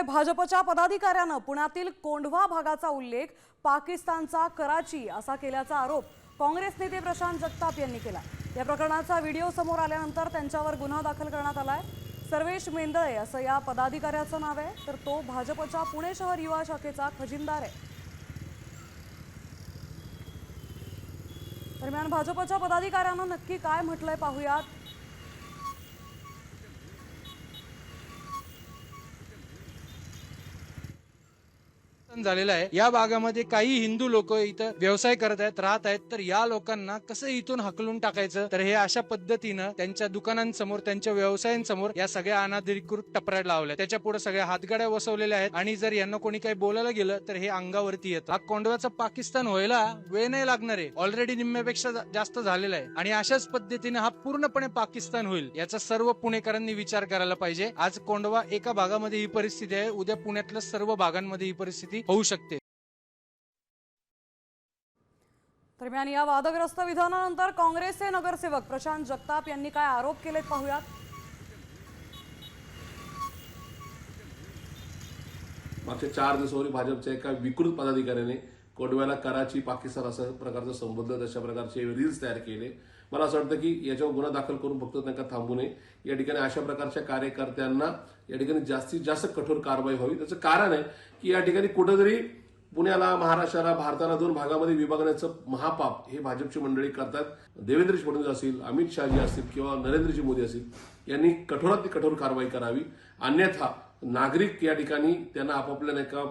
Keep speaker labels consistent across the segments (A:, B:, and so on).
A: भाजपच्या पदाधिकाऱ्यानं पुण्यातील कोंढवा भागाचा उल्लेख पाकिस्तानचा कराची असा केल्याचा आरोप काँग्रेस नेते प्रशांत जगताप यांनी केला। या प्रकरणाचा व्हिडिओ समोर आल्यानंतर त्यांच्यावर गुन्हा दाखल करण्यात आलाय। सर्वेश मेंदळे असं या पदाधिकाऱ्याचं नाव आहे, तर तो भाजपच्या पुणे शहर युवा शाखेचा खजिनदार आहे। दरम्यान भाजपच्या पदाधिकाऱ्यानं नक्की काय म्हटलंय पाहूयात।
B: झालेला आहे। या भागामध्ये काही हिंदू लोक इथं व्यवसाय करत आहेत, राहत आहेत, तर या लोकांना कसं इथून हकलून टाकायचं, तर हे अशा पद्धतीनं त्यांच्या दुकानांसमोर, त्यांच्या व्यवसायांसमोर या सगळ्या अनाधिकृत टपऱ्या लावल्या। त्याच्या पुढे सगळ्या हातगाड्या बसवलेल्या आहेत आणि जर यांना कोणी काही बोलायला गेलं तर हे अंगावरती येतं। हा कोंढव्याचा पाकिस्तान व्हायला वेळ नाही लागणार आहे, ऑलरेडी निम्म्यापेक्षा जास्त झालेला आहे आणि अशाच पद्धतीने हा पूर्णपणे पाकिस्तान होईल, याचा सर्व पुणेकरांनी विचार करायला पाहिजे। आज कोंढवा एका भागामध्ये ही परिस्थिती आहे, उद्या पुण्यातल्या सर्व भागांमध्ये ही परिस्थिती होऊ शकते।
A: दरम्यान या वादग्रस्त विधानानंतर काँग्रेसचे नगरसेवक प्रशांत जगताप यांनी काय आरोप केलेत पाहूयात।
C: मागच्या 4 दिवसापूर्वी भाजपच्या एका विकृत पदाधिकाऱ्याने कोंढव्याला कराची पाकिस्तान असं प्रकारचं संबोधलं, तशा प्रकारचे रील्स तयार केले। मला असं वाटतं की याच्यावर गुन्हा दाखल करून फक्त त्यांना थांबू नये। या ठिकाणी अशा प्रकारच्या कार्यकर्त्यांना या ठिकाणी जास्तीत जास्त कठोर कारवाई व्हावी। त्याचं कारण आहे की या ठिकाणी कुठेतरी पुण्याला, महाराष्ट्राला, भारताला 2 भागामध्ये विभागण्याचं महापाप हे भाजपची मंडळी करतात। देवेंद्र फडणवीस असतील, अमित शहाजी असतील किंवा नरेंद्रजी मोदी असतील, यांनी कठोरात कठोर कारवाई करावी। अन्यथा नागरिक या ठिकाणी त्यांना आपापल्या नाही का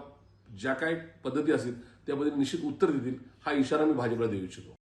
C: ज्या काही पद्धती असतील त्या पद्धतीने निश्चित उत्तर देतील, हा इशारा मी भाजपला देऊ इच्छितो।